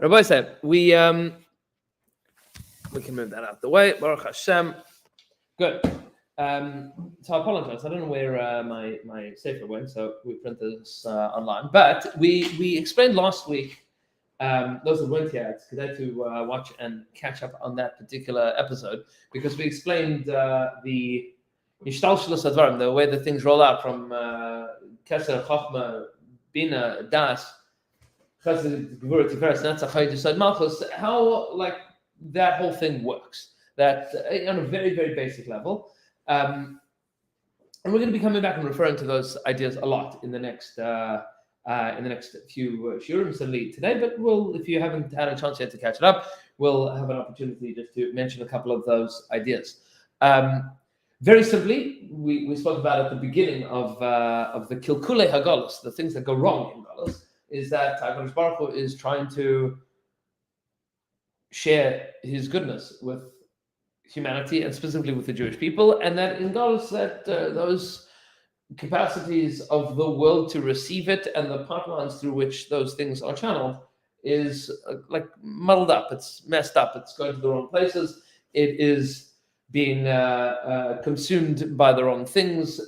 Rabbi said, we can move that out the way. Baruch Hashem. Good. So I apologize. I don't know where my sefer went, so we printed this online. But we explained last week. Those that weren't here, it's good to watch and catch up on that particular episode, because we explained the Yishtalshelus Advarim, the way that things roll out from Keser, Chochma, Bina, Das, Chesed, Gevurah, Tiferes, Netzach, Chayid, Yesod, Malchus, how like that whole thing works. That on a very, very basic level. And we're going to be coming back and referring to those ideas a lot in the next few shiurim certainly today. But if you haven't had a chance yet to catch it up, we'll have an opportunity just to mention a couple of those ideas. Very simply, we spoke about at the beginning of the Kilkulei HaGeulah, the things that go wrong in Geulah, is that HaKadosh Baruch Hu is trying to share His goodness with humanity and specifically with the Jewish people, and that in Geulah that those capacities of the world to receive it and the pipelines through which those things are channeled is like muddled up. It's messed up. It's going to the wrong places. It is being consumed by the wrong things.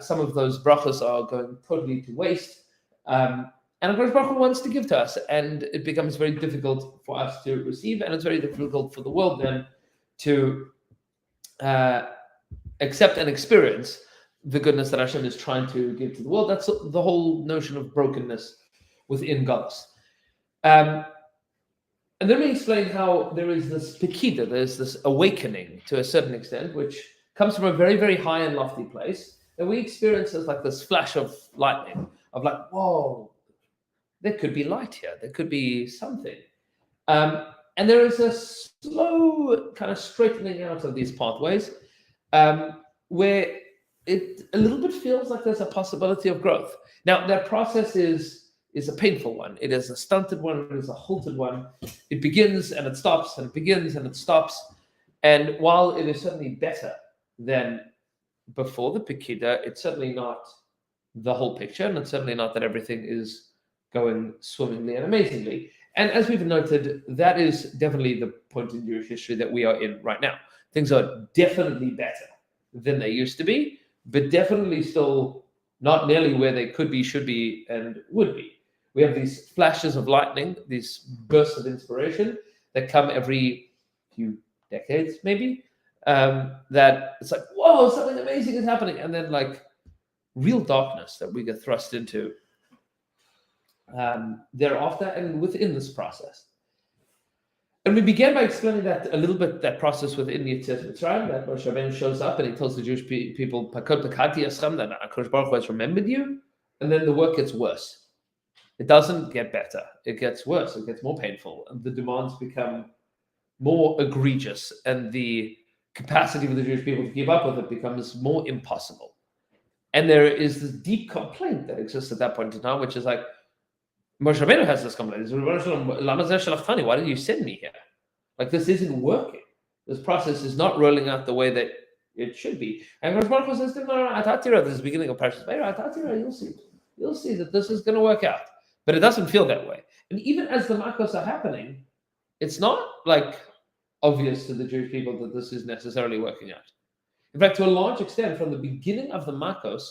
Some of those brachas are going totally to waste. And HaKadosh Baruch Hu wants to give to us, and it becomes very difficult for us to receive, and it's very difficult for the world then to accept and experience the goodness that Hashem is trying to give to the world. That's the whole notion of brokenness within Geulah. And then we explain how there is this pekida, there's this awakening to a certain extent, which comes from a very, very high and lofty place, that we experience as like this flash of lightning, of like, whoa, there could be light here, there could be something. And there is a slow kind of straightening out of these pathways where it a little bit feels like there's a possibility of growth. Now, that process is a painful one. It is a stunted one. It is a halted one. It begins and it stops, and it begins and it stops. And while it is certainly better than before the Pekida, it's certainly not the whole picture, and it's certainly not that everything is going swimmingly and amazingly. And as we've noted, that is definitely the point in Jewish history that we are in right now. Things are definitely better than they used to be, but definitely still not nearly where they could be, should be, and would be. We have these flashes of lightning, these bursts of inspiration that come every few decades, maybe, that it's like, whoa, something amazing is happening. And then like real darkness that we get thrust into thereafter and within this process. And we began by explaining that a little bit, that process within Yetzias Mitzrayim, that Moshe Rabbeinu shows up and he tells the Jewish people, Pakot Pakati Aschem, that HaKadosh Baruch Hu has remembered you, and then the work gets worse. It doesn't get better. It gets worse. It gets more painful, and the demands become more egregious, and the capacity for the Jewish people to keep up with it becomes more impossible. And there is this deep complaint that exists at that point in time, which is like, Moshe Rabbeinu has this complaint. Why did you send me here? Like, this isn't working. This process is not rolling out the way that it should be. And Rosh Baruch Hu says, no, this is the beginning of Parshas Vayera. You'll see. You'll see that this is going to work out. But it doesn't feel that way. And even as the makos are happening, it's not like obvious to the Jewish people that this is necessarily working out. In fact, to a large extent, from the beginning of the makos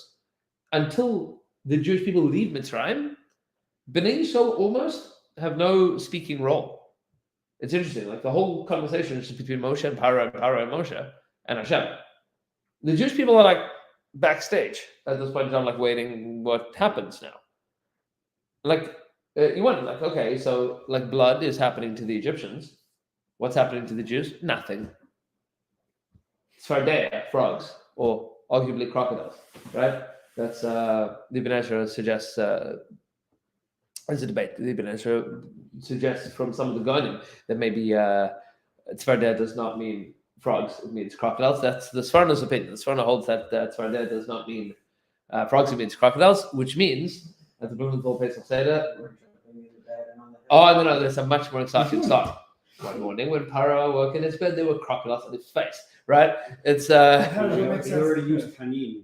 until the Jewish people leave Mitzrayim, Bnei Yisrael almost have no speaking role. It's interesting, like the whole conversation is just between Moshe and Paro and Moshe and Hashem. The Jewish people are like backstage at this point in time, like waiting what happens now. Like, you wonder, like, okay, so like blood is happening to the Egyptians. What's happening to the Jews? Nothing. Tzfardea, frogs, or arguably crocodiles, right? That's the Ibn Ezra suggests. There's a debate. The Ibn Ezra suggests from some of the Gonim that maybe Tzfardea does not mean frogs, it means crocodiles. That's the Sfarna's opinion. The Sfarna holds that Tzfardea does not mean frogs, it means crocodiles, which means, at the Blumenthal Pesach Seder, no, there's a much more exciting start. One morning when Paro woke in his bed, there were crocodiles on his face, right? It's He already used tanin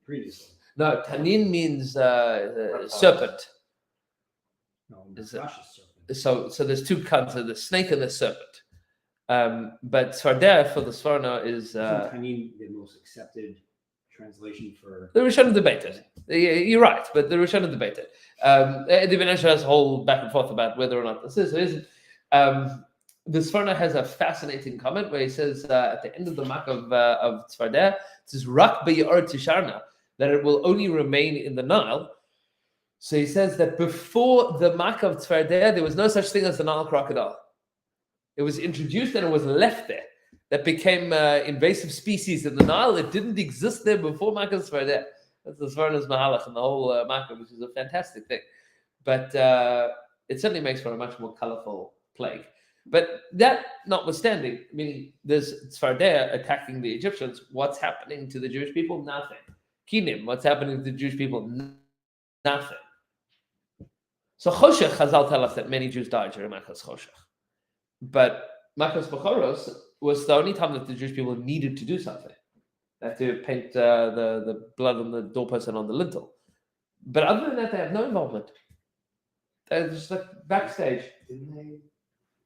previously. No, tanin means serpent. No, Is Nakash is serpent. So there's two kinds of the snake and the serpent. But Tzfardeh for the Sforno is Isn't Tanin the most accepted translation for? the Rishonim debated. You're right, but the Rishonim debated. The Ibn Ezra has a whole back and forth about whether or not this is or isn't. The Sforno has a fascinating comment where he says at the end of the Mak of Tzfardeh, it says Rak be'yor tisharna, that it will only remain in the Nile. So he says that before the Mak of Tzfardeh, there was no such thing as the Nile crocodile. It was introduced and it was left there. That became invasive species in the Nile. It didn't exist there before Mak of Tzfardeh. That's the Sforno's Mahalach and the whole Makkah, which is a fantastic thing. But it certainly makes for a much more colorful plague. But that notwithstanding, meaning there's Tzfardeh attacking the Egyptians, what's happening to the Jewish people? Nothing. Kinim, what's happening to the Jewish people? Nothing. So Choshech, Chazal tell us that many Jews died during Makkah's Choshech. But Makkah's Bechoros was the only time that the Jewish people needed to do something. They had to paint the blood on the doorpost and on the lintel. But other than that, they have no involvement. They're just like backstage. Didn't they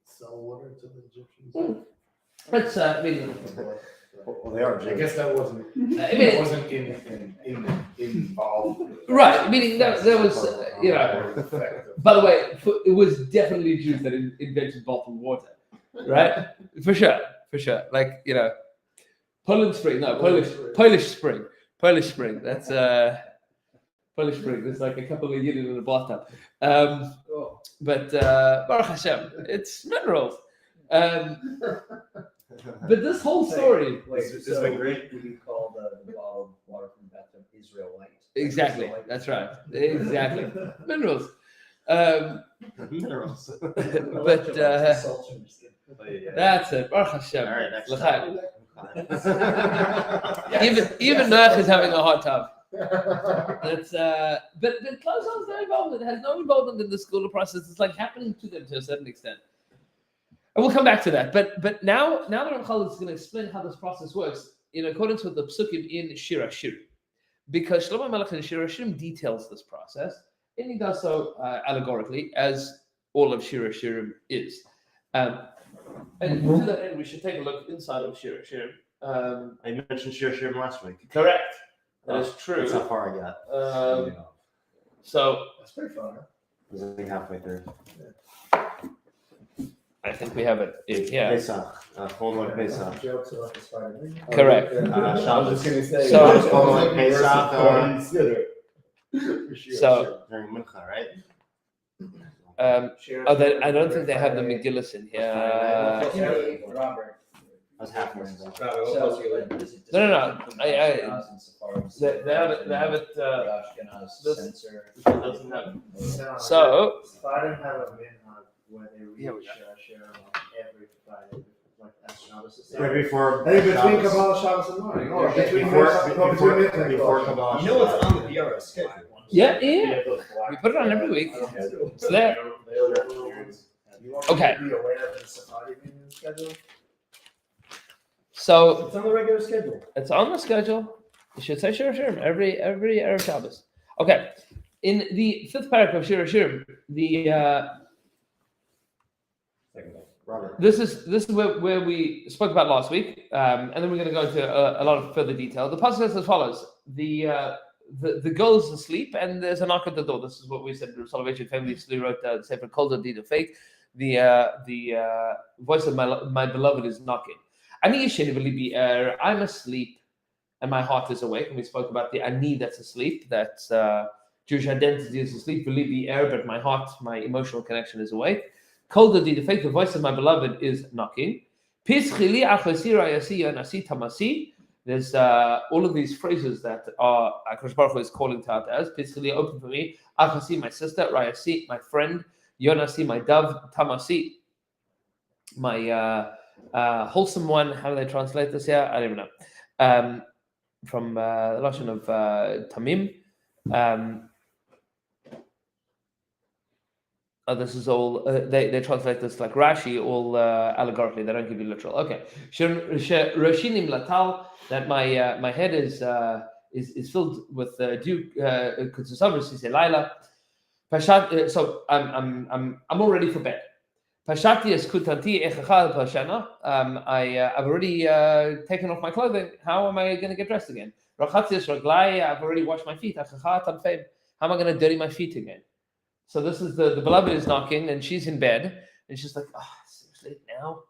sell water to the Egyptians? It's Well, they are. I guess that wasn't. it wasn't involved. right. Meaning that there was, by the way, it was definitely Jews that invented bottled water, right? For sure. Like Polish Spring. That's Polish Spring. There's like a couple of units in a bathtub. But Baruch Hashem, it's minerals. But this whole story. This has been great. We call the bottled water from bathtub Israelite. Exactly. That's right. Exactly. Minerals. Minerals. But that's it. Baruch Hashem. All right, next L'chaim. Yes. Even Noach is having a hard time. That's but Klaus has no involvement. It has no involvement in the school process. It's like happening to them to a certain extent. And we'll come back to that. But now the Ramchal is going to explain how this process works in accordance with the psukim in Shir HaShirim. Because Shlomo Melech in Shir HaShirim details this process, and he does so allegorically, as all of Shir HaShirim is. And to that end, we should take a look inside of Shir HaShirim. I mentioned Shir Shirim last week. Correct. That is true. That's how far I got. So That's pretty fun. I was only halfway through. I think we have it here. Pesach. Following Pesach. Jokes about the spider. Correct. Shabbos. Say. So- Following Pesach. So, During Mincha, right? I don't think they have the Megillus in here. Robert. I was halfway through. No. They have it. They have it. This doesn't have it. So, If I didn't have a minhag where they read Yeah, we got Shir every Friday, like as Shabbos. Right before. I think between Shabbos. Kabbalah Shabbos and morning. Or Yeah, between before midnight. Kabbalah. You know what's on the BRS schedule? yeah. We put it on every week. It's there. Okay. Be aware of the Sephardi minyan schedule. So It's on the regular schedule. it's on the schedule. You should say Shir HaShirim every Erev Shabbos. Okay. In the fifth paragraph of Shir HaShirim, Robert. this is where we spoke about last week, and then we're going to go into a lot of further detail. The passage says as follows: the girl is asleep, and there's a knock at the door. This is what we said. The Soloveitchik family wrote the Sefer Kol Deed of Fake. The voice of my beloved is knocking. I'm asleep, and my heart is awake. And we spoke about the ani that's asleep. That's Jewish identity is asleep. Believe the air, but my heart, my emotional connection is awake. Kol Deed of Fake. The voice of my beloved is knocking. There's all of these phrases that Akash Baruch Hu is calling to out as Pischili, open for me. Achasi, my sister. Rayasi, my friend. Yonasi, my dove. Tamasi, my wholesome one. How do they translate this here? I don't even know. From the Lashon of Tamim. This is all they translate this like Rashi, all allegorically. They don't give you literal. Okay, Roshinim latal, that my head is filled with dew. Kutsusavris Laila. So I'm all ready for bed. Pashati es kutanti echachal pashana. I've already taken off my clothing. How am I going to get dressed again? Rachatzi es raglai. I've already washed my feet. Echachat tanfeim. How am I going to dirty my feet again? So this is the beloved is knocking, and she's in bed, and she's like, "Oh, seriously now?"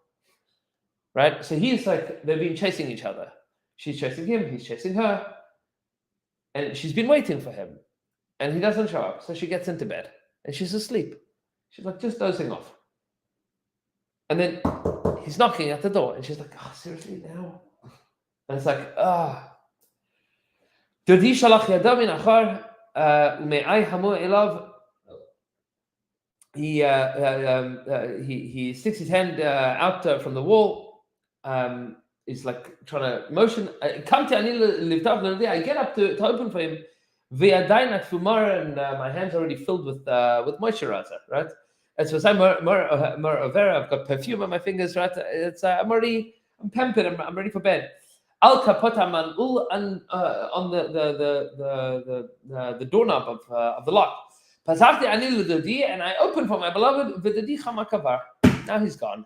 Right? So he's like, they've been chasing each other. She's chasing him. He's chasing her, and she's been waiting for him, and he doesn't show up. So she gets into bed, and she's asleep. She's like just dozing off. And then he's knocking at the door, and she's like, "Oh, seriously now?" And it's like, Dodi shalach yadav min achar ume'ai hamu elav. He sticks his hand out from the wall. He's like trying to motion. I get up to open for him. And my hand's already filled with moisturizer, right? And so I'm I've got perfume on my fingers, right? I'm pampered. I'm ready for bed. Al kapotaman on the doorknob of the lock. And I opened for my beloved. Now he's gone.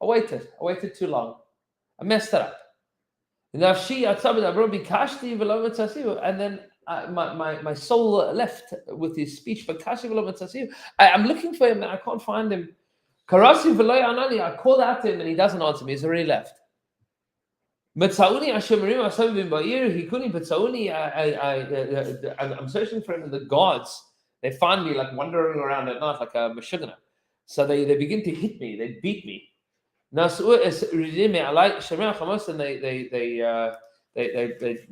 I waited too long. I messed it up. And then my soul left with his speech. I'm looking for him and I can't find him. I called out to him and he doesn't answer me. He's already left. I'm searching for him, and the guards, they find me like wandering around at night like a mashugana. So they begin to hit me, they beat me. And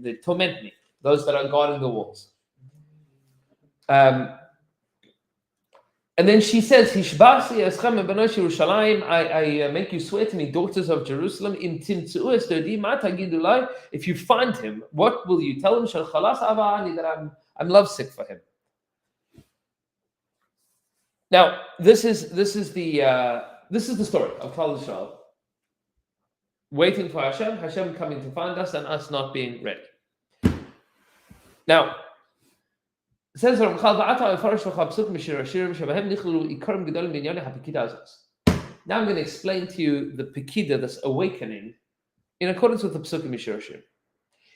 they torment me, those that are guarding the walls. And then she says, I make you swear to me, daughters of Jerusalem, if you find him, what will you tell him? That I'm lovesick for him. Now, this is the story of Klal Yisrael waiting for Hashem coming to find us, and us not being ready. Now, it says now I'm going to explain to you the Pekida, this awakening, in accordance with the Psukim Mishir Shir.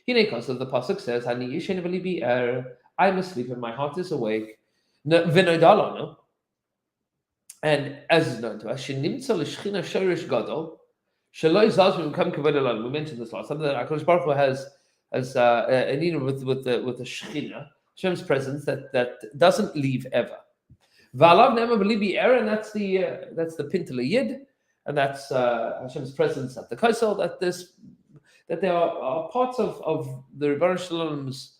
Because the Pasuk says, I'm asleep and my heart is awake. And as is known to us, we mentioned this last time, that HaKadosh Baruch Hu has an union with the Shechina, Hashem's presence that doesn't leave ever. And that's the Pintele Yid, and that's Hashem's presence at the Kaisel, that there are parts of the Rebbeinu Shalom's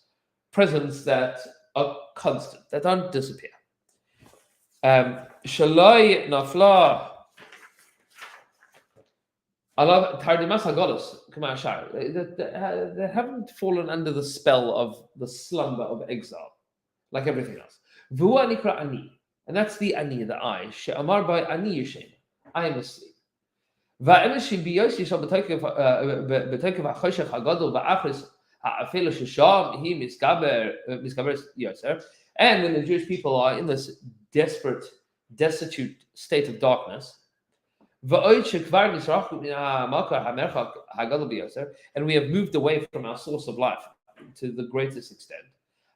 presence that are constant, that don't disappear. Shaloi nafla. Allah Tardimas HaGolus, they haven't fallen under the spell of the slumber of exile, like everything else. V'hu anikra ani, and that's the ani, the I. She'amar by ani yishem, I am asleep. Va'emeshim biyosi shal b'tokev ha'choshech ha'gadol va'achris ha'afelu shesham hi miskaber yoser. And when the Jewish people are in this desperate, destitute state of darkness, and we have moved away from our source of life to the greatest extent.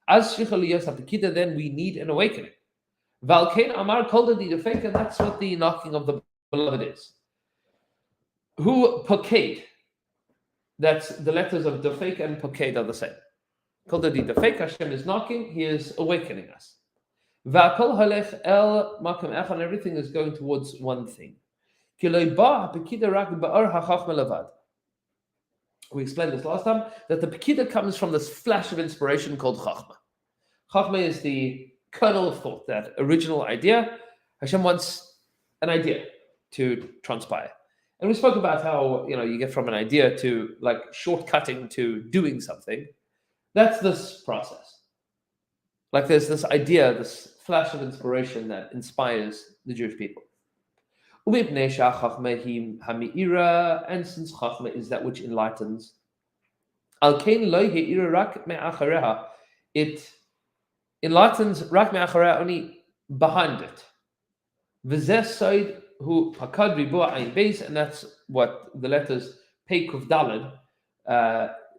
As then we need an awakening. And that's what the knocking of the beloved is. Who Poked? That's the letters of Dafek and Poked are the same. Called the Dafek, Hashem is knocking, he is awakening us. And everything is going towards one thing. We explained this last time, that the Pekida comes from this flash of inspiration called Chachma. Chachma is the kernel of thought, that original idea. Hashem wants an idea to transpire. And we spoke about how, you get from an idea to like shortcutting to doing something. That's this process. Like there's this idea, this flash of inspiration that inspires the Jewish people. And since Chachma is that which enlightens, it enlightens only behind it. V'zeh side hu pakad ribu ayin beis, and that's what the letters Pei Kuf Daled,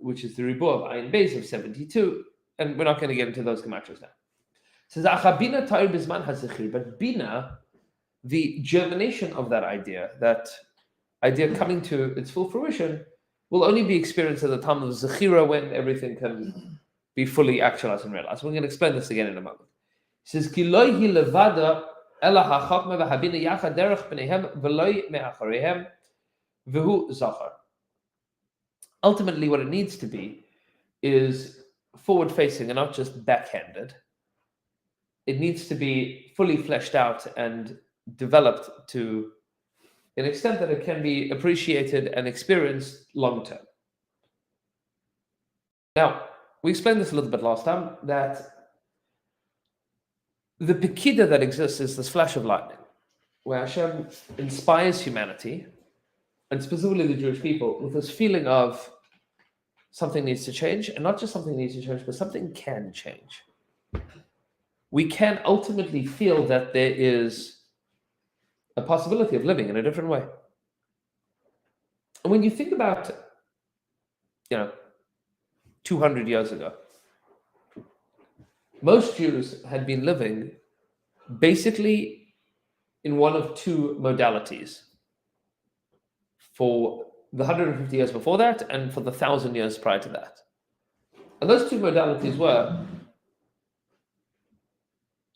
which is the ribu of ayin beis of 72, and we're not going to get into those gematras now. It says achabina ta'ir bizman hazichir, but bina, the germination of that idea coming to its full fruition, will only be experienced at the time of zechira, when everything can be fully actualized and realized. We're going to explain this again in a moment. It says ki lo hi levada ela hachachma v'habina yachad derech b'neihem v'lo me'achareihem v'hu zachar. Ultimately, what it needs to be is forward-facing and not just backhanded. It needs to be fully fleshed out and developed to an extent that it can be appreciated and experienced long-term. Now, we explained this a little bit last time, that the Pekida that exists is this flash of lightning, where Hashem inspires humanity, and specifically the Jewish people, with this feeling of something needs to change, and not just something needs to change, but something can change. We can ultimately feel that there is a possibility of living in a different way. And when you think about, 200 years ago, most Jews had been living basically in one of two modalities for the 150 years before that and for the 1,000 years prior to that. And those two modalities were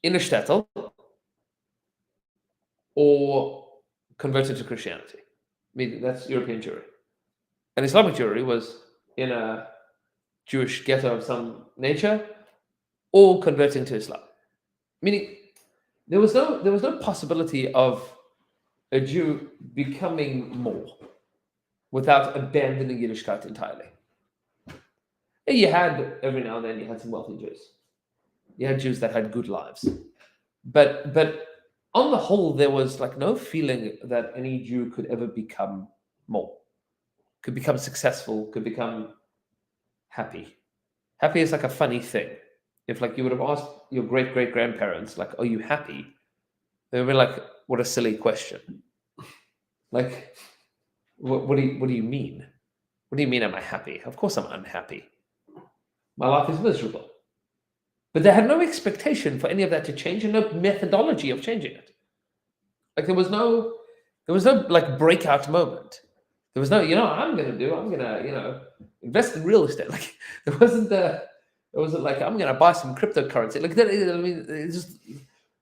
in a shtetl or converted to Christianity. I mean, that's European Jewry. And Islamic Jewry was in a Jewish ghetto of some nature or converting to Islam. Meaning, there was no possibility of a Jew becoming more without abandoning Yiddishkeit entirely. And you had, every now and then, you had some wealthy Jews. You had Jews that had good lives. But on the whole, there was like no feeling that any Jew could ever become more, could become successful, could become happy. Happy is like a funny thing. If like you would have asked your great-great-grandparents, like, are you happy? They would be like, what a silly question. Like, what do you mean? What do you mean, am I happy? Of course I'm unhappy. My life is miserable. But they had no expectation for any of that to change and no methodology of changing it. Like there was no like breakout moment. There was no, I'm gonna invest in real estate. Like it wasn't like I'm gonna buy some cryptocurrency. Like that, I mean, it's just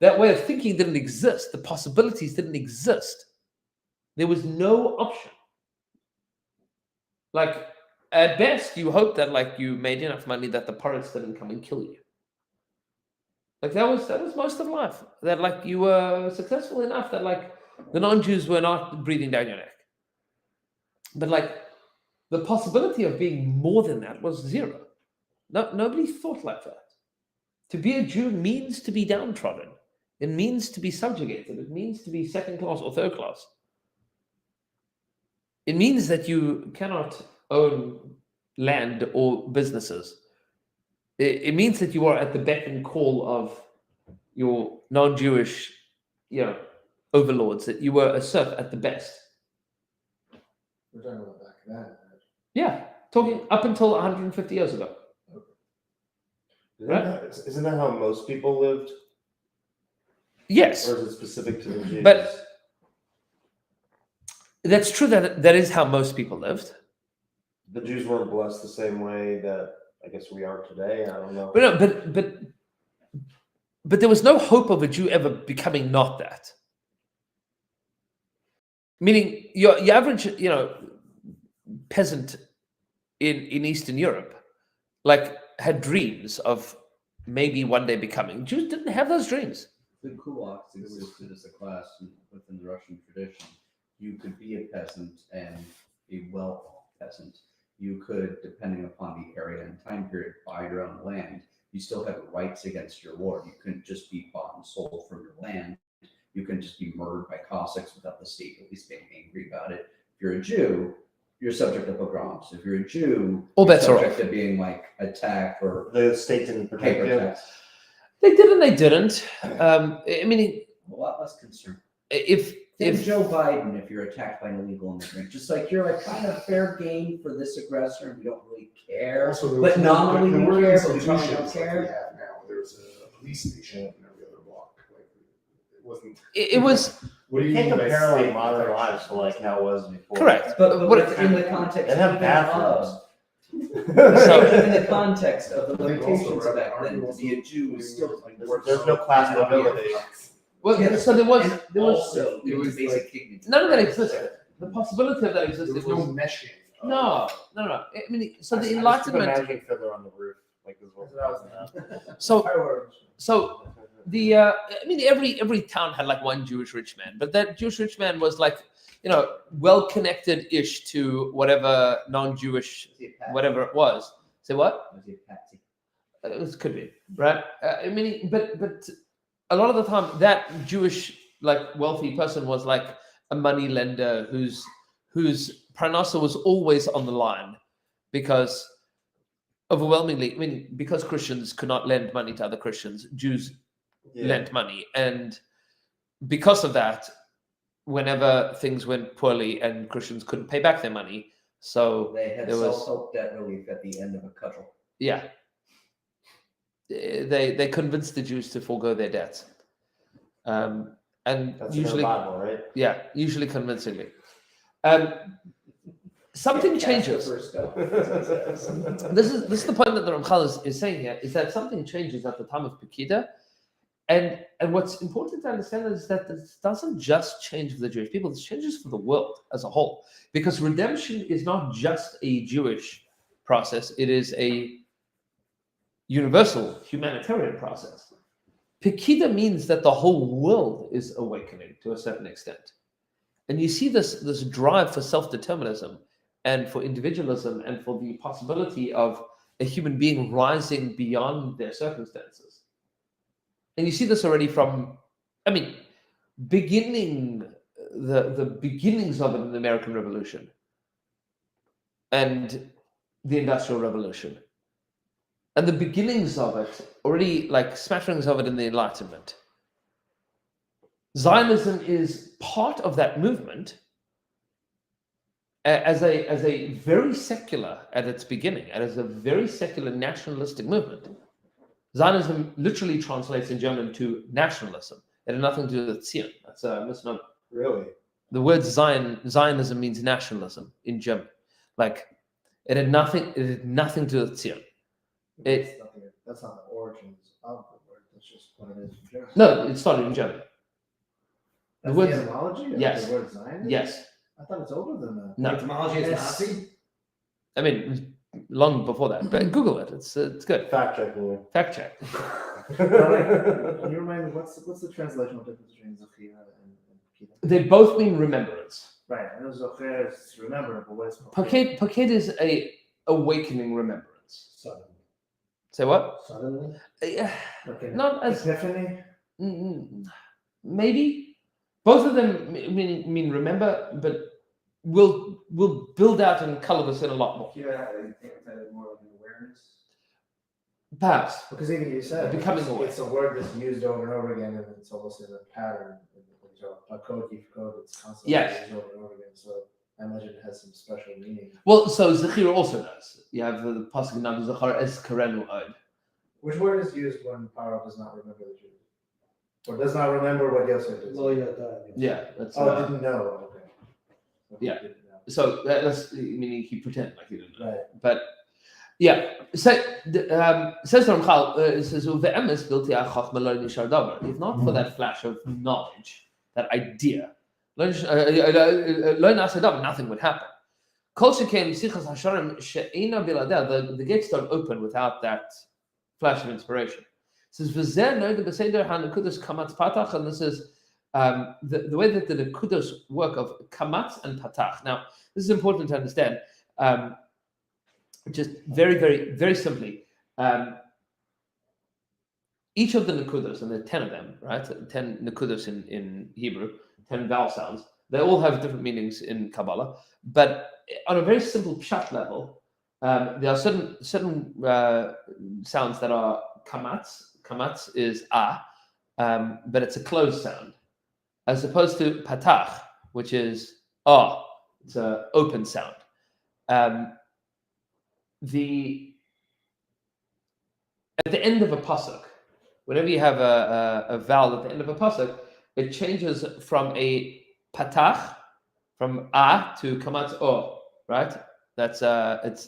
that way of thinking didn't exist. The possibilities didn't exist. There was no option. Like at best, you hope that like you made enough money that the pirates didn't come and kill you. Like that was most of life. That like you were successful enough that like the non-Jews were not breathing down your neck. But like the possibility of being more than that was zero. Nobody thought like that. To be a Jew means to be downtrodden. It means to be subjugated. It means to be second class or third class. It means that you cannot own land or businesses. It means that you are at the beck and call of your non-Jewish, overlords, that you were a serf at the best. We're talking about back then, right? Yeah, talking up until 150 years ago. Isn't that how most people lived? Yes. Or is it specific to the Jews? But that's true that is how most people lived. The Jews weren't blessed the same way that I guess we are today. I don't know. But there was no hope of a Jew ever becoming not that. Meaning your average, peasant in Eastern Europe, like had dreams of maybe one day becoming. Jews didn't have those dreams. The kulaks existed as a class within the Russian tradition. You could be a peasant and a well-off peasant. You could, depending upon the area and time period, buy your own land. You still had rights against your lord. You couldn't just be bought and sold from your land. You couldn't just be murdered by Cossacks without the state at least being angry about it. If you're a Jew, you're subject to pogroms. If you're a Jew, All you're bets are subject off. to being like attacked or The state didn't protect you. hyper-taxed. They did and they didn't. I mean, A lot less concerned. if Joe Biden, if you're attacked by an illegal immigrant, just like you're like kind of fair game for this aggressor, and we don't really care. Also, there But was nominally there we weren't care, but we probably institutions don't like we care. have now. There was a police station in every other block. Like it wasn't. it was What do You you can't mean by compare like state modern protection? lives to like how it was before. correct. But What- in the context They have even bathrooms. of So- in the context of the Like, limitations also, of back aren't then, you to be a Jew is still like, There's no class mobility. well, Yeah, so there was also it was basic like- dignity. none of that existed. The possibility of that There existed was no was meshing. no. I mean, so the I just keep Enlightenment. imagining Fiddler on the roof, like this was. So the I mean, every town had like one Jewish rich man, but that Jewish rich man was like, well connected ish to whatever non-Jewish whatever it was. Say what? It could be right. I mean, but a lot of the time, that Jewish like wealthy person was like a money lender whose parnasa was always on the line, because overwhelmingly, I mean, because Christians could not lend money to other Christians, Jews lent money, and because of that, whenever things went poorly and Christians couldn't pay back their money, so They had there was self-help debt relief at the end of a cudgel. yeah. They convinced the Jews to forego their debts, and That's usually, in the Bible, right? yeah, usually convincingly. Something changes. This is the point that the Ramchal is saying here, is that something changes at the time of Pekida, and what's important to understand is that this doesn't just change for the Jewish people; this changes for the world as a whole, because redemption is not just a Jewish process; it is a universal humanitarian process. Pekida means that the whole world is awakening to a certain extent. And you see this drive for self-determinism and for individualism and for the possibility of a human being rising beyond their circumstances. And you see this already from, I mean, beginning the beginnings of it in the American Revolution and the Industrial Revolution. And the beginnings of it, already like smatterings of it in the Enlightenment. Zionism is part of that movement as a very secular at its beginning, and as a very secular nationalistic movement. Zionism literally translates in German to nationalism. It had nothing to do with Zion. That's a misnomer. Really? The word Zionism means nationalism in German. Like it had nothing to do with Zion. That's not the origins of the word. That's just what it is in German. No, it started in German. That's word- the etymology of yes. the word Zionist? Yes. I thought it's older than that. No. Etymology is Yes. Nazi. I mean, it was long before that. But Google it. It's good. Fact checking you. Fact check. Can you remind me what's the translational difference between Zohira and Pekida? They both mean remembrance. Right, I know Zohira is to remember, but what is Paked is a awakening remembrance. Suddenly. Say what? Suddenly? Yeah, Okay. not as Epiphany? maybe. Both of them mean remember, but we'll build out and color this in a lot more. Yeah, I think that is more like an awareness. Perhaps. Because even you said Becoming it's, aware. it's a word that's used over and over again, and it's almost in a pattern. A code, it's constantly Yes. used over and over again. So I imagine it has some special meaning. Well, so Zechira also does. You have the pasuk now Zechar es karenu od. Which word is used when Paro does not remember the Jews? Or does not remember what Yosef did? Yeah, that's Didn't know. Okay. So he Yeah. didn't know. so that's meaning he pretended like he didn't know. Right. But yeah, so says the Ramchal, it says "Ve'emes bilti ha'chachma lo nishar davar." If not for that flash of knowledge, that idea, lo nasa davar, nothing would happen. Kol sheken sichas hasharim she'ena biladeh. The gates don't open without that flash of inspiration. It says v'zeh noda b'seder ha'nekudos kamatz patach, and this is the way that the nekudos work of kamatz and patach. Now, this is important to understand. Just very, very, very simply, each of the nekudos, and there are 10 of them, right? 10 nekudos in Hebrew, 10 vowel sounds. They all have different meanings in Kabbalah, but on a very simple pshat level, there are certain sounds that are kamatz. kamatz is a, but it's a closed sound, as opposed to patach, which is ah. It's an open sound. At the end of a pasuk, whenever you have a vowel at the end of a pasuk, it changes from a patach, from a to kamatz o, right? That's it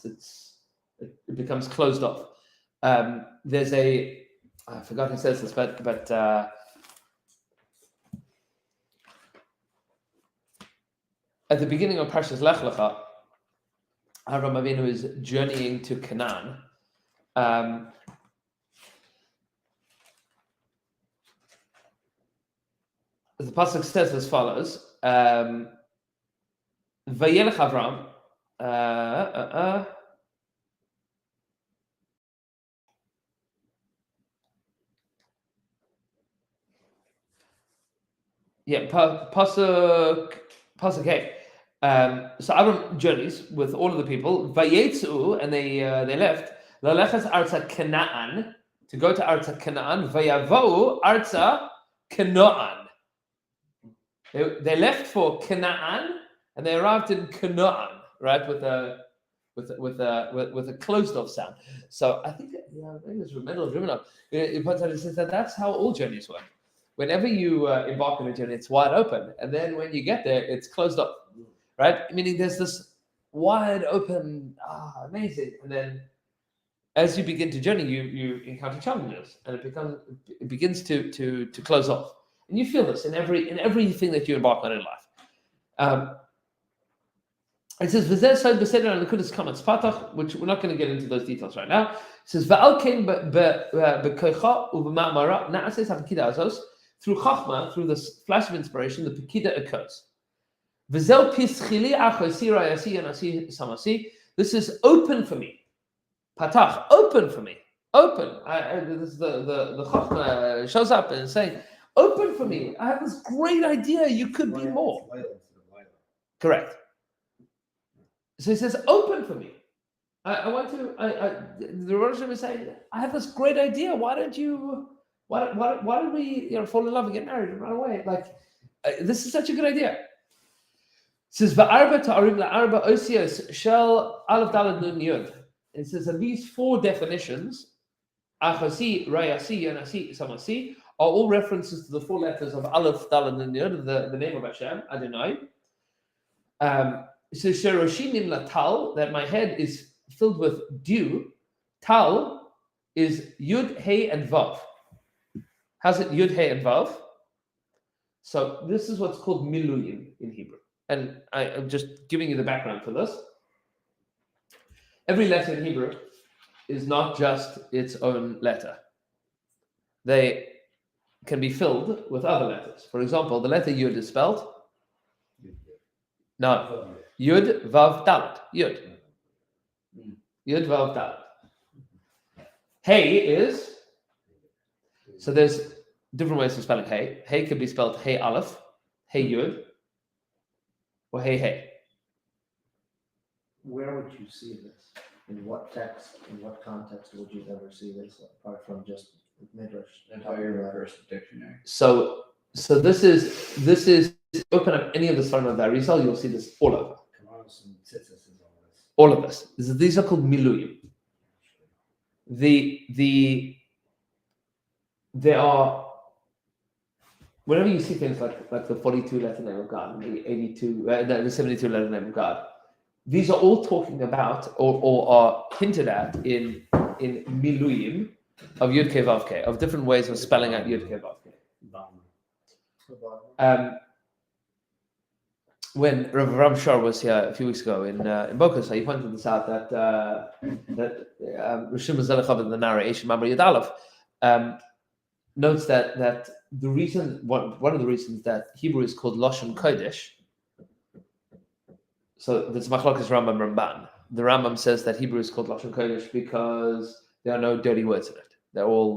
becomes closed off. There's I forgot who says this, but at the beginning of Parshas Lech Lecha, Avraham Avinu is journeying to Canaan. The pasuk says as follows: Vayelech Avram. Pasuk hey. So Avram journeys with all of the people. Vayetzu, and they left. Lalechas arza Canaan, to go to arza Canaan. Vayavo arza Canaan. They left for Canaan and they arrived in Canaan, right, with a closed off sound. So I think it's Rimenov. It says that that's how all journeys work. Whenever you embark on a journey, it's wide open, and then when you get there, it's closed off, right? Meaning there's this wide open, amazing, and then as you begin to journey, you encounter challenges, and it begins to close off. And you feel this in everything that you embark on in life. It says, which we're not going to get into those details right now. It says, through Chachma, through this flash of inspiration, the Pekida occurs. This is open for me. Patach, open for me. Open. This is the Chachma shows up and is saying, open for me. I have this great idea. You could be more. Correct. So he says, open for me. I want to. The Rosh is saying, I have this great idea. Why don't we fall in love and get married and run away? Like, this is such a good idea. It says, Va'arba ta'arim la'arba osios shel aleph daled nun yud. It says, and these four definitions, achasi, rayasi, yanasi, samasi, are all references to the four letters of aleph daled nun yud, the name of Hashem, Adonai. So Sheroshinim latal, that my head is filled with dew. Tal is Yud, Hey, and Vav. How's it Yud, Hey, and Vav? So this is what's called Miluyim in Hebrew. And I'm just giving you the background for this. Every letter in Hebrew is not just its own letter. They can be filled with other letters. For example, the letter Yud is spelled? No. Yud, Vav, Dalet. Yud. Yud, Vav, Dalet. Hey is, so there's different ways of spelling hey. Hey could be spelled Hey Aleph, Hey Yud, or Hey Hey. Where would you see this? In what text, in what context would you ever see this, apart from just Midrash? Entire first dictionary. So this is open up any of the Svarim of the Arizal, you'll see this all over. All of this. These are called Miluyim. There are, whenever you see things like the 42 letter name of God, and the 72 letter name of God, these are all talking about or are hinted at in Miluyim of Yud Kei Vav Kei, of different ways of spelling out Yud Kei Vav Kei. When Rav Ram Shor was here a few weeks ago in Bokus, he pointed this out that Rishim Zelechav in the narration, Maamar HaGeulah, notes that the reason, one of the reasons that Hebrew is called Lashon Kodesh, so that's Machlokes Rambam Ramban. The Rambam says that Hebrew is called Lashon Kodesh because there are no dirty words in it. They're all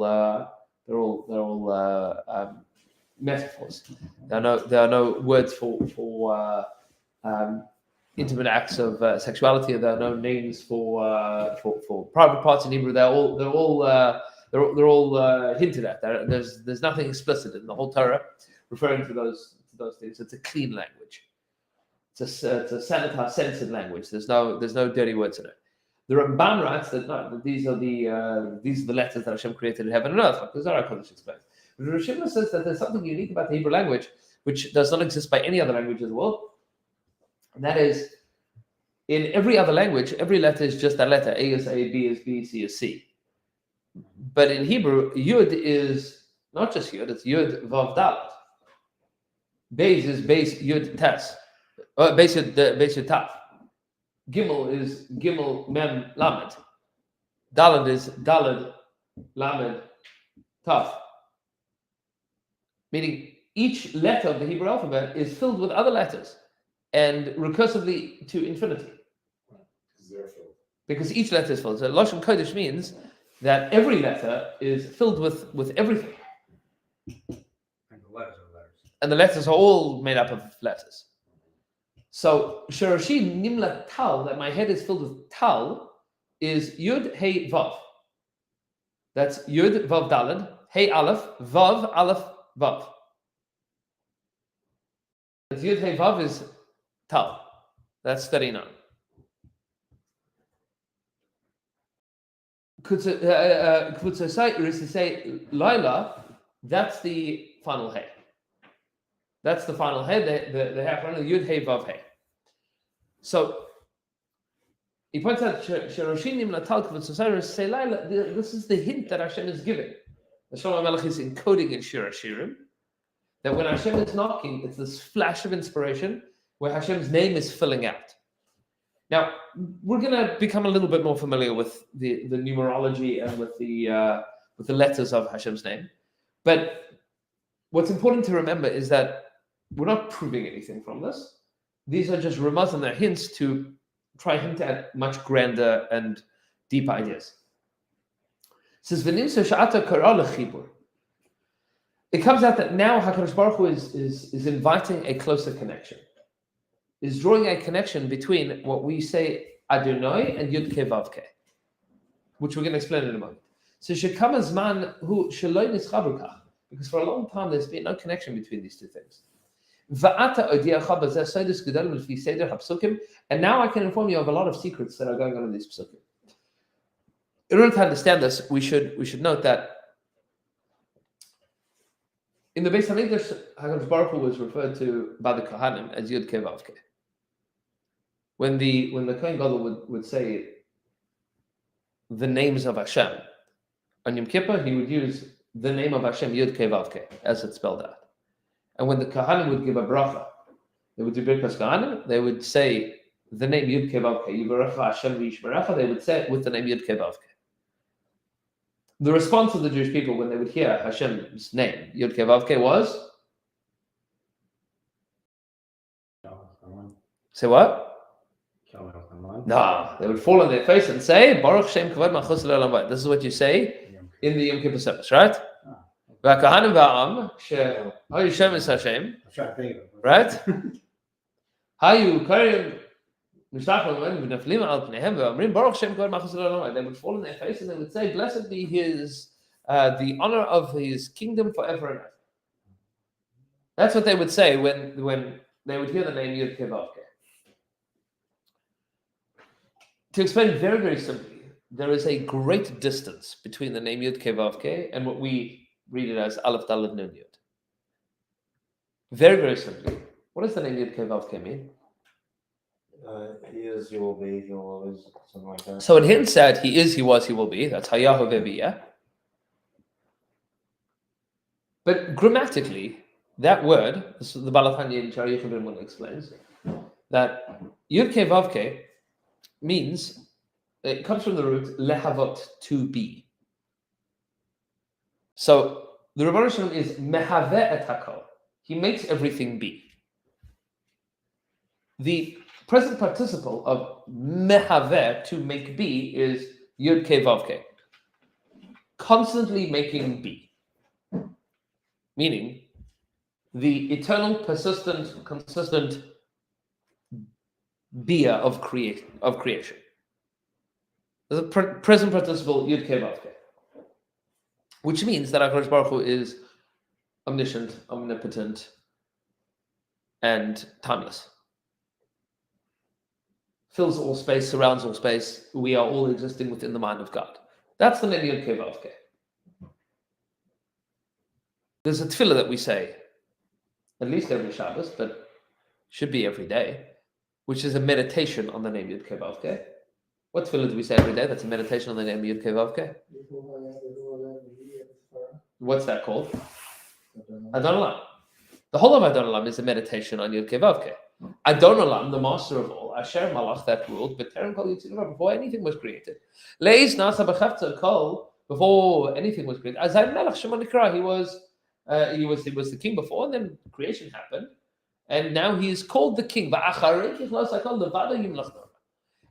metaphors. There are no words for intimate acts of sexuality. There are no names for private parts in Hebrew. They're all they're all hinted at. There's nothing explicit in the whole Torah referring to those things. It's a clean language. It's a sanitized, censored language. There's no dirty words in it. The Ramban writes that these are the letters that Hashem created in heaven and earth, like the Zohar Kodesh explains. But Rosh Hashanah says that there's something unique about the Hebrew language, which does not exist by any other language in the world. And that is, in every other language, every letter is just a letter. A is A, B is B, C is C. But in Hebrew, Yud is not just Yud, it's Yud Vav Dalet. Beis is Beis Yud Tes. Beis Yud Taf. Gimel is Gimel Mem Lamed. Daled is Daled Lamed Taf. Meaning each letter of the Hebrew alphabet is filled with other letters and recursively to infinity. Because each letter is filled. So Lashon Kodesh means that every letter is filled with everything. And the letters are letters. And the letters are all made up of letters. So Sharashi Nimla Tal, that my head is filled with Tal, is Yud Hey Vav. That's Yud Vav Daled, Hey Aleph, Vav Aleph Vav. Yud Hey Vav is Tal. That's 39. Kvutzasai Risisei Laila, that's the final Hey. That's the final Hey, the half run of Yud Hey Vav Hey. So he points out Sheroshinim Latal Kvutzasai Risisei Laila, this is the hint that Hashem is giving. The Shlomo Melech is encoding in Shir Hashirim, that when Hashem is knocking, it's this flash of inspiration where Hashem's name is filling out. Now, we're going to become a little bit more familiar with the numerology and with the letters of Hashem's name. But what's important to remember is that we're not proving anything from this. These are just ramaz and they're hints to try hint at much grander and deeper ideas. It says, it comes out that now HaKadosh Baruch Hu is inviting a closer connection. Is drawing a connection between what we say Adonai and Yud Ke Vav Ke, which we're going to explain in a moment. So Shekam Zman Hu Sheloi Nischabu Kach, because for a long time there's been no connection between these two things. And now I can inform you of a lot of secrets that are going on in these psukim. In order to understand this, we should note that in the Beis Hamikdash, HaKadosh Baruch Hu was referred to by the Kohanim as Yud Ke Vav Ke. When the Kohen Gadol would say the names of Hashem on Yom Kippur, he would use the name of Hashem Yud Ke Vav Ke as it's spelled out. And when the Kohanim would give a bracha, they would do Birkas Kohanim, they would say the name Yud Ke Vav Ke, Yivarecha Hashem V'Yishmerecha, they would say it with the name Yud Ke Vav Ke. The response of the Jewish people when they would hear Hashem's name, Yud Ke Vav Ke, was? Say what? No, they would fall on their face and say, Baruch Shem Kavod Malchus Le'olam Va'ed. This is what you say in the Yom Kippur service, right? V'akahanim va'am she'hayu Shem is Hashem, right? Hayu karim mishlachim v'neflim al pneihem v'amrim Baruch Shem Kavod Malchus Le'olam Va'ed. They would fall on their face and they would say, blessed be his the honor of his kingdom forever and ever. That's what they would say when they would hear the name Yud Ke Vav Ke. To explain it very, very simply, there is a great distance between the name Yud Ke Vav Ke and what we read it as Aleph Daled Nun Yud. Very, very simply, what does the name Yud Ke Vav Ke mean? He is, he will be, he will always, something like that. So it hints at he is, he was, he will be. That's Hayahu Ve'Biyah. But grammatically, that word, this is the Balatanya in Shari Yechivim explains, that Yud Ke Vav Ke means, it comes from the root lehavot, to be. So the Rebbeinu Shalom is mehaveh et hakol. He makes everything be. The present participle of mehaveh, to make be, is Yud Ke Vav Ke. Constantly making be. Meaning, the eternal, persistent, consistent bia of creation. The present participle Yud Ke Vav Ke. which means that HaKadosh Baruch Hu is omniscient, omnipotent, and timeless. Fills all space, surrounds all space. We are all existing within the mind of God. That's the name Yud Kei Vav Kei. There's a tefillah that we say at least every Shabbos, but should be every day, which is a meditation on the name Yud Kei Vav Kei. What tefillah do we say every day? That's a meditation on the name Yud Kei Vav Kei. What's that called? Adon Olam. The whole of Adon Olam is a meditation on Yud Kei Vav Kei. Adon Olam, the master of all, Asher Malach, that ruled, B'terem Kol Yitzir V'Rav, before anything was created. Leis Nasa B'Chavtza Kol, before anything was created. Azay Melech Shema Nikra, he was the king before, and then creation happened, and now he is called the king.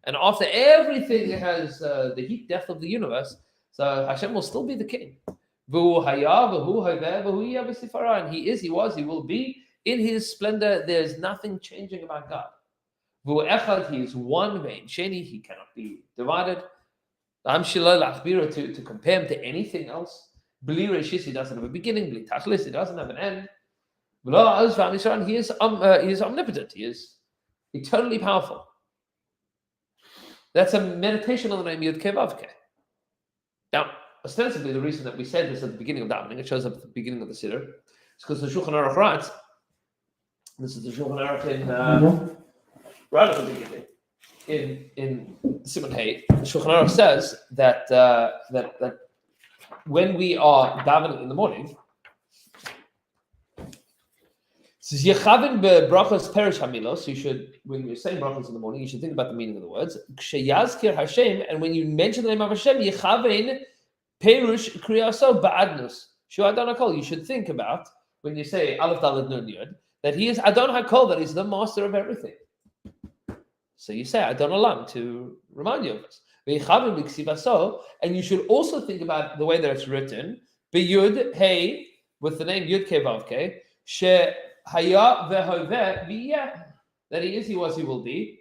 And after everything has the heat death of the universe, so Hashem will still be the king. And he is, he was, he will be in his splendor. There's nothing changing about God. He is one main sheni, he cannot be divided. To compare him to anything else. Bli Reshis, he doesn't have a beginning. Bli Tachlis, he doesn't have an end. He is omnipotent. He is eternally powerful. That's a meditation on the name Yud Kei Vav Kei. Now, ostensibly, the reason that we said this at the beginning of davening, it shows up at the beginning of the Siddur, is because the Shulchan Aruch writes. This is the Shulchan Aruch in right at the beginning. In Simon Hay, Shulchan Aruch says that that when we are davening in the morning, says Yechavin bebrachos perish hamilos. You should, when you're saying brachos in the morning, you should think about the meaning of the words. Ksheyazkir Hashem, and when you mention the name of Hashem, Yechavin perush kriyaso ba'adnus. Shu Adon HaKol. You should think about when you say Aleph Daled Nun Yud that he is Adon HaKol, that he's the master of everything. So you say Adon Olam to remind you of this. And you should also think about the way that it's written. B'Yud Hey, with the name Yud Kei Vav Kei, She Haya Vehoveh V'Yeh, that he is, he was, he will be.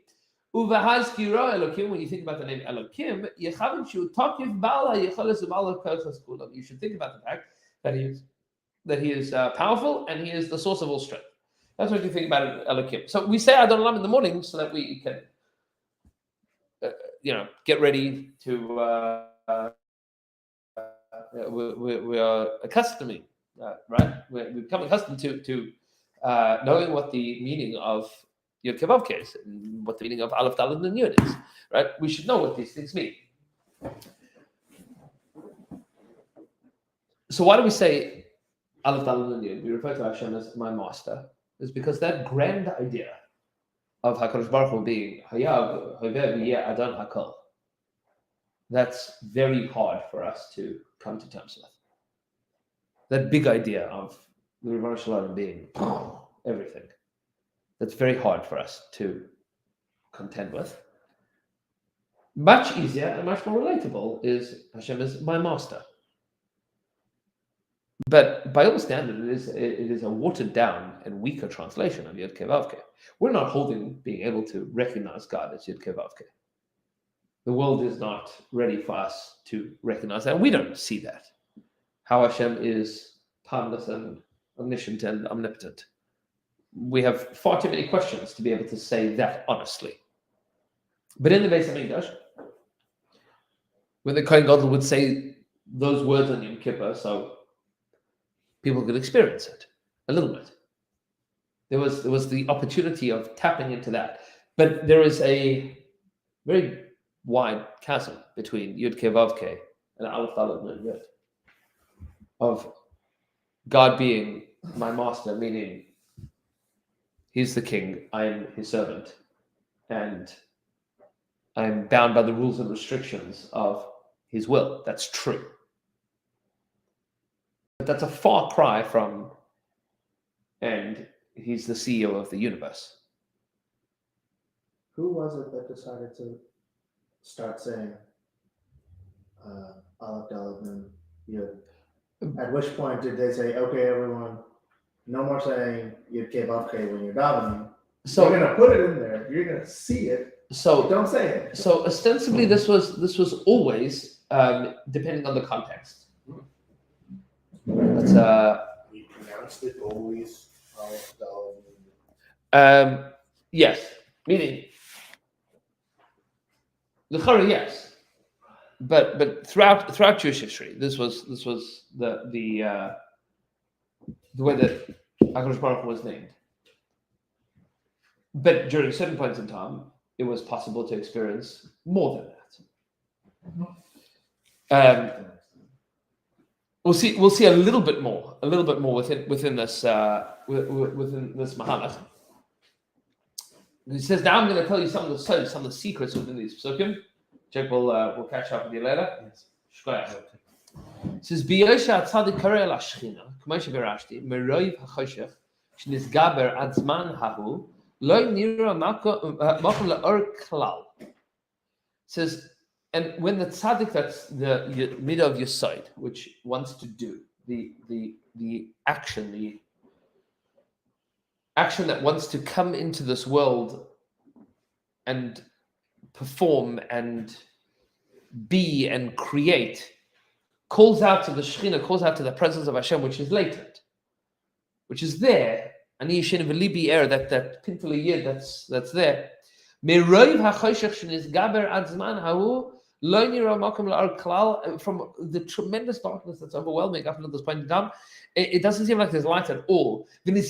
Uvahaz Kiro Elokim, when you think about the name Elokim, Yechavim Shu Tokiv Bala Yecholes Ubala Kochas Kulam. You should think about the fact that he is powerful and he is the source of all strength. That's what you think about Elokim. So we say Adon Olam in the morning so that we can, get ready to. We are accustoming, right? We become accustomed to knowing what the meaning of Yud Kei Vav Kei is and what the meaning of Aleph Daled Nun Yud is, right? We should know what these things mean. So why do we say Aleph Daled Nun Yud? We refer to Hashem as my master, is because that grand idea of HaKadosh Baruch Hu being Hayav Hoveh V'Yeh Adon HaKol, that's very hard for us to come to terms with. That big idea of the Ribono Shel Olam being everything, that's very hard for us to contend with. Much easier and much more relatable is Hashem is my master. But by all standard, it is a watered down and weaker translation of Yud Kei Vav Kei. We're not being able to recognize God as Yud Kei Vav Kei. The world is not ready for us to recognize that. We don't see that. How Hashem is timeless and omniscient and omnipotent. We have far too many questions to be able to say that honestly. But in the Beis HaMikdash, when the Kohen Gadol would say those words on Yom Kippur, so people could experience it a little bit. There was the opportunity of tapping into that. But there is a very wide chasm between Yud Kei Vav Kei and Aleph Daled Nun Yud. Of God being my master, meaning he's the king, I'm his servant, and I'm bound by the rules and restrictions of his will. That's true. But that's a far cry from, and he's the CEO of the universe. Who was it that decided to start saying Aleph Daled Nun Yud? At which point did they say, okay, everyone, no more saying Yud Kei Vav Kei when you're davening. So you're gonna put it in there. You're gonna see it. So don't say it. So ostensibly, this was always depending on the context. That's We pronounced it always. yes, meaning l'chara, yes, but throughout Jewish history, this was the way that HaKadosh Baruch Hu was named. But during certain points in time, it was possible to experience more than that. We'll see a little bit more within this Mahalach. He says, now I'm going to tell you some of the secrets within these psukim. Jack will catch up with you later. Yes. It says, "B'yosha atzadik karei el hashchina, k'may sheberashti, meroiv hachoshech, shnizgaber ad zman hahu, lo nira makom le'or klal." It says, and when the tzaddik, that's the middle of your side, which wants to do the action, that wants to come into this world and perform and be and create, calls out to the Shekhinah, calls out to the presence of Hashem, which is latent, which is there. Ani yishen v'libi er, that pintele yid that's there. Meroiv hachoshech shenizgaber ad zman hahu lo nira makom le'or klal. From the tremendous darkness that's overwhelming up until this point in time, it doesn't seem like there's light at all. And the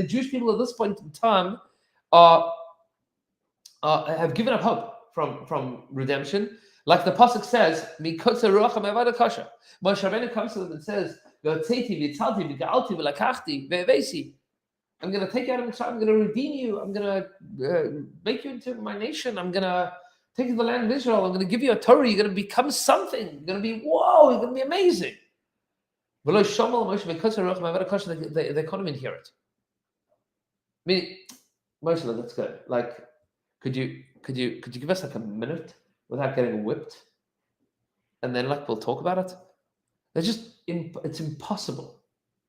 Jewish people at this point in time have given up hope from redemption. Like the pasuk says, Moshe Rabbeinu comes to them and says, I'm going to take you out of Mitzrayim, I'm going to redeem you, I'm going to make you into my nation, I'm going to take you to the land of Israel, I'm going to give you a Torah, you're going to become something, you're going to be, whoa, you're going to be amazing. They can't even hear it. I mean, Moshe, that's good. Like, could you give us like a minute without getting whipped, and then like we'll talk about it? It's impossible.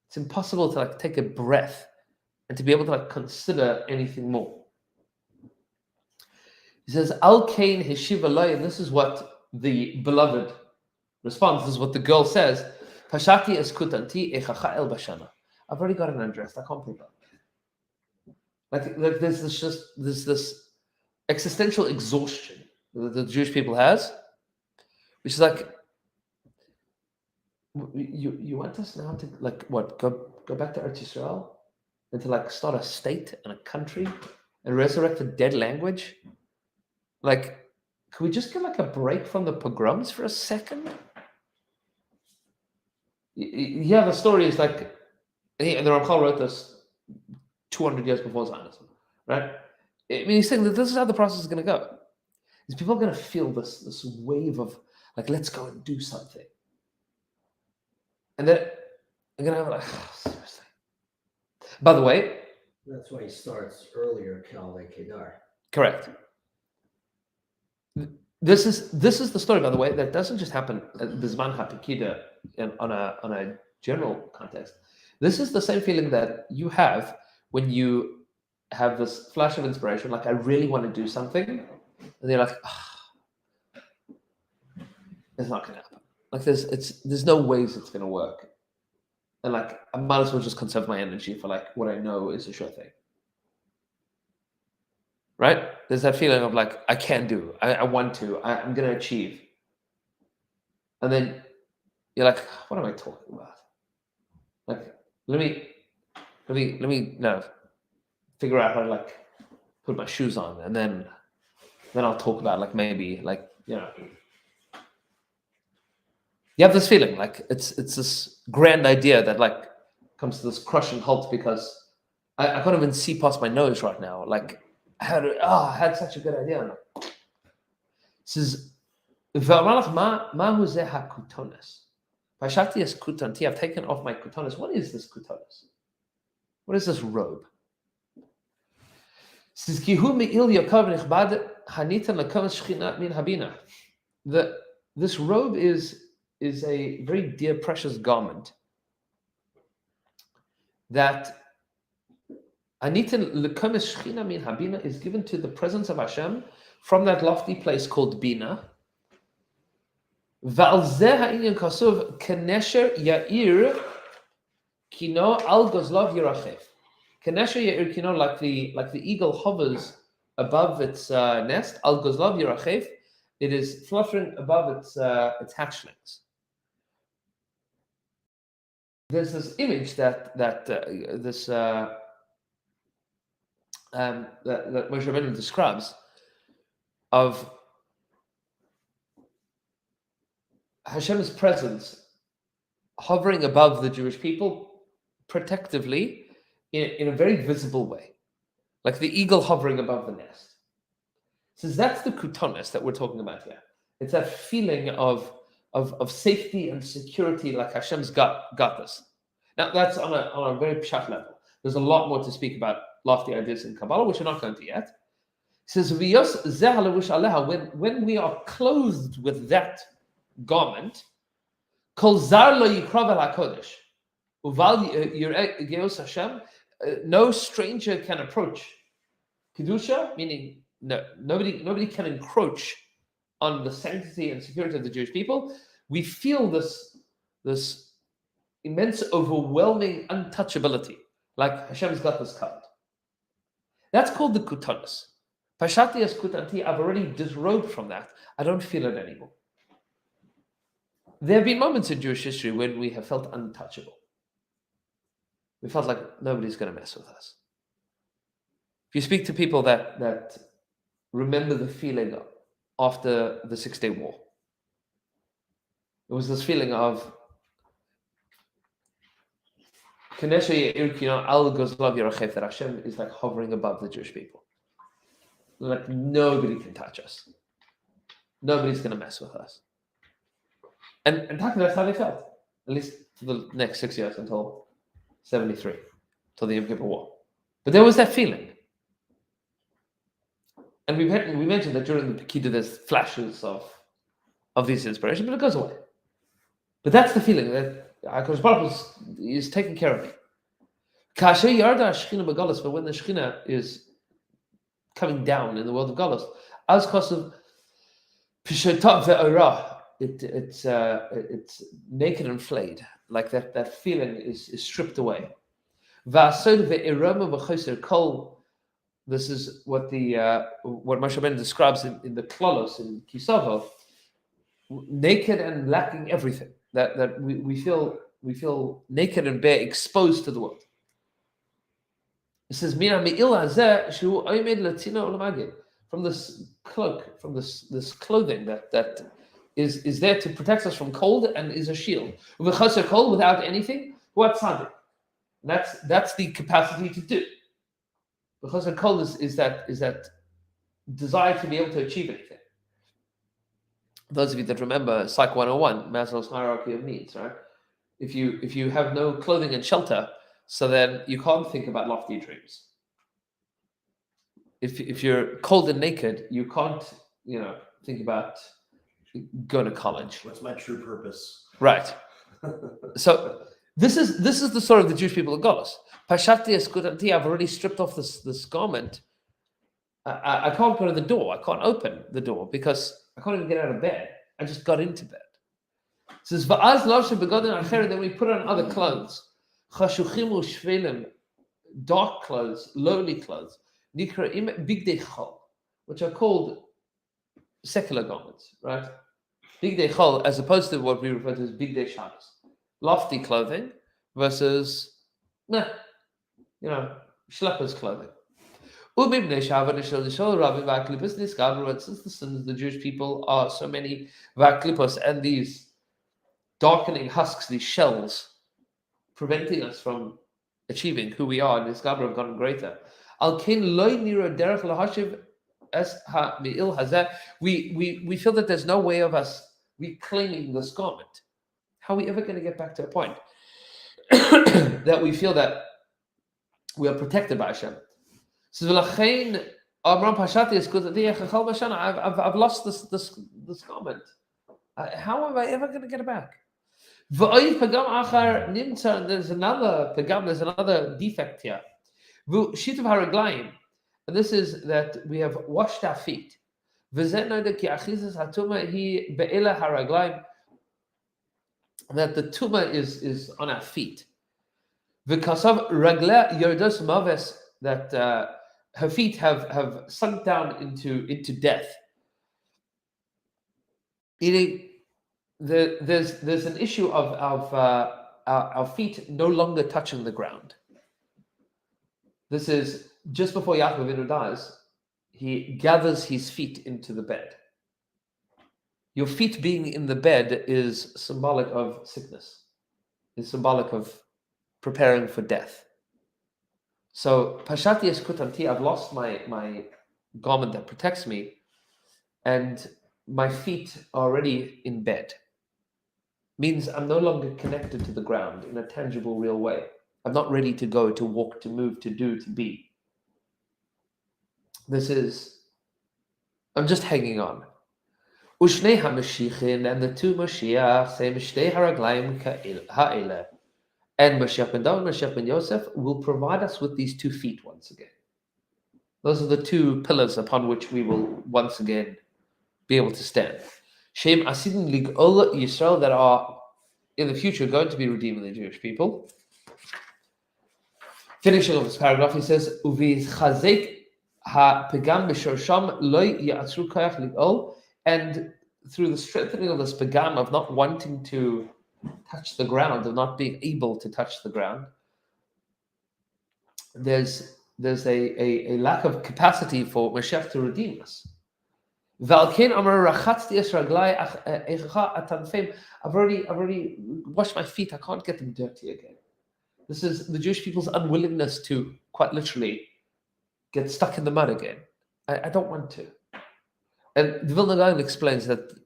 It's impossible to like take a breath and to be able to like consider anything more. He says, Al Kain Heshiva Loi, and this is what the beloved responds. This is what the girl says. Pashati eskutanti echacha el bashana. I've already got an undressed. I can't put that. Like there's this existential exhaustion that the Jewish people has, which is like, you want us now to like what go back to Eretz Yisrael and to like start a state and a country and resurrect a dead language? Like, can we just get like a break from the pogroms for a second? Yeah, the story is like, the Ramchal wrote this 200 years before Zionism, right? I mean, he's saying that this is how the process is going to go. Is people are going to feel this wave of like, let's go and do something, and then they're going to have like, oh, seriously. By the way, That's why he starts earlier, Kel Kedar. correct. This is the story, by the way, that doesn't just happen at Bizman HaPikida on a general context. This is the same feeling that you have when you have this flash of inspiration, like I really want to do something, and you're like, it's not going to happen. Like there's no ways it's going to work, and like I might as well just conserve my energy for like what I know is a sure thing. Right? There's that feeling of like, I can do, I want to, I'm going to achieve. And then you're like, what am I talking about? Like, let me figure out how to like put my shoes on, and then I'll talk about like maybe like, you know, you have this feeling like it's this grand idea that like comes to this crushing halt because I can't even see past my nose right now. Like, I had such a good idea. It says, I've taken off my kutonis. What is this kutonis? What is this robe? It says, this robe is a very dear, precious garment that is given to the presence of Hashem from that lofty place called Bina, ועל זה העניין כתוב, כנשר יאיר kino al gozlov yirachef. Kenesha yair kino, like the eagle hovers above its nest. Al gozlov yirachef, it is fluttering above its hatchlings. There's this image that Moshe Rabbeinu describes of Hashem's presence hovering above the Jewish people protectively in a very visible way, like the eagle hovering above the nest. So that's the kutonis that we're talking about here. It's that feeling of safety and security, like Hashem's got this. Now that's on a very pshat level. There's a lot more to speak about lofty ideas in Kabbalah, which we're not going to yet. He says, when we are clothed with that garment, Kol zar lo yikrav el HaKodesh. Uval yireh geos Hashem. No stranger can approach Kedusha, meaning nobody can encroach on the sanctity and security of the Jewish people. We feel this immense, overwhelming untouchability, like Hashem's got this covered. That's called the kutanus. Pashati as kutanti, I've already disrobed from that. I don't feel it anymore. There have been moments in Jewish history when we have felt untouchable. We felt like nobody's going to mess with us. If you speak to people that remember the feeling after the 6-Day War, it was this feeling of that Hashem is like hovering above the Jewish people. Like nobody can touch us. Nobody's going to mess with us. And that's how they felt, at least for the next 6 years until 73, till the Yom Kippur War. But there was that feeling. And we mentioned that during the Pekida there's flashes of these inspirations, but it goes away. But that's the feeling that HaKadosh Baruch Hu is taking care of me. Kasher yarda Shechina b'Galus, but when the Shechina is coming down in the world of Galus, as kosav pishotav ve'orah, it's naked and flayed, like that feeling is stripped away. Va'asod ve'iroma v'choser kol. This is what Moshe Rabbeinu describes in the Klolos in Kisavo, naked and lacking everything. That we feel naked and bare, exposed to the world. It says, from this cloak, from this clothing that is there to protect us from cold and is a shield. Cold without anything, what's Sadiq? That's the capacity to do. Because cold is that desire to be able to achieve anything. Those of you that remember Psych 101, Maslow's hierarchy of needs, right? If you have no clothing and shelter, so then you can't think about lofty dreams. If you're cold and naked, you can't, think about going to college. What's my true purpose? Right. So this is the story of the Jewish people of Golos. Pashati eskutanti, I've already stripped off this garment. I can't go to the door. I can't open the door because I can't even get out of bed. I just got into bed. It says, Va'az lavshe begoden acher, then we put on other clothes. Chashuchim u'shvelim, dark clothes, lowly clothes. Nikraim bigdei chol, which are called secular garments, right? Bigdei chol, as opposed to what we refer to as bigdei Shabbos. Lofty clothing versus, schleppers clothing. Since the sins of the Jewish people are so many vaklipos and these darkening husks, these shells, preventing us from achieving who we are, and this Gabra have gotten greater. We feel that there's no way of us reclaiming this garment. How are we ever going to get back to a point that we feel that we are protected by Hashem? So I've lost this garment. How am I ever going to get it back? There's another pagam, there's another defect here. And this is that we have washed our feet. that the tumah is on our feet. V'kasav ragla yordos maves, that her feet have sunk down into death. There's an issue of our feet no longer touching the ground. This is just before Yaakov Avinu dies. He gathers his feet into the bed. Your feet being in the bed is symbolic of sickness. It's symbolic of preparing for death. So, Pashati es kutanti, I've lost my garment that protects me, and my feet are already in bed. Means I'm no longer connected to the ground in a tangible, real way. I'm not ready to go, to walk, to move, to do, to be. I'm just hanging on. Ushnei HaMashiachin, and the two Mashiach, say Mishtei HaRaglayim Ha'ele. And Mashiach ben David, Mashiach ben Yosef will provide us with these 2 feet once again. Those are the 2 pillars upon which we will once again be able to stand. Shem Asidim Lig'ol Yisrael, that are in the future going to be redeeming the Jewish people. Finishing off this paragraph, he says, Uvi Chazek Ha-Pegam B'Shorsham Loi Ya'atzru Koyach Lig'ol, and through the strengthening of this Pegam of not wanting to touch the ground, of not being able to touch the ground, there's a lack of capacity for Mashiach to redeem us. I've already washed my feet. I can't get them dirty again. This is the Jewish people's unwillingness to, quite literally, get stuck in the mud again. I don't want to. And the Vilna Gaon explains that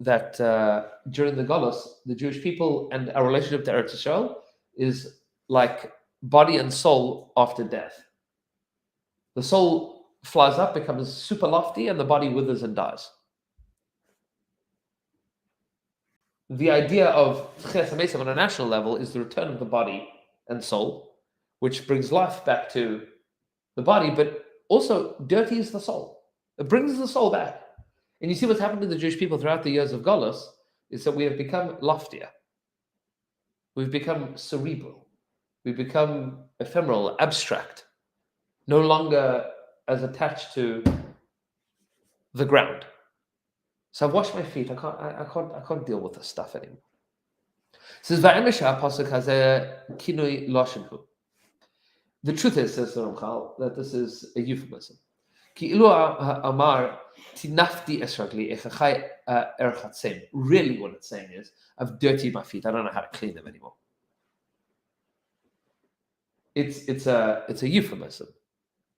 during the Geulah, the Jewish people and our relationship to Eretz Yisrael is like body and soul after death. The soul flies up, becomes super lofty, and the body withers and dies. The idea of Ches HaMesim on a national level is the return of the body and soul, which brings life back to the body, but also dirties the soul. It brings the soul back. And you see what's happened to the Jewish people throughout the years of Geulah is that we have become loftier. We've become cerebral. We've become ephemeral, abstract, no longer as attached to the ground. So I've washed my feet. I can't deal with this stuff anymore. It says, the truth is, says the Ramchal, that this is a euphemism. Really what it's saying is, I've dirtied my feet. I don't know how to clean them anymore. It's a euphemism.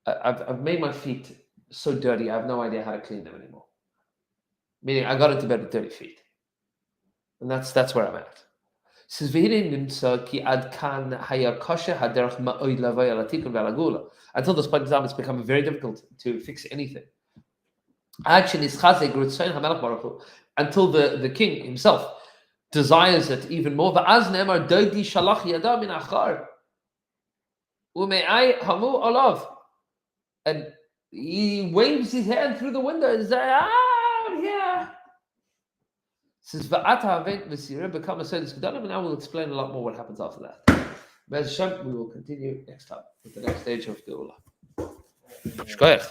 I've made my feet so dirty, I have no idea how to clean them anymore. Meaning, I got into bed with dirty feet. And that's where I'm at. Says until this point in time, it's become very difficult to fix anything. Until the king himself desires it even more. And he waves his hand through the window and says, I'm here. Says become a service Geulah, and now we'll explain a lot more what happens after that. Be'ez Hashem, we will continue next time with the next stage of Geulah. Shkoyach.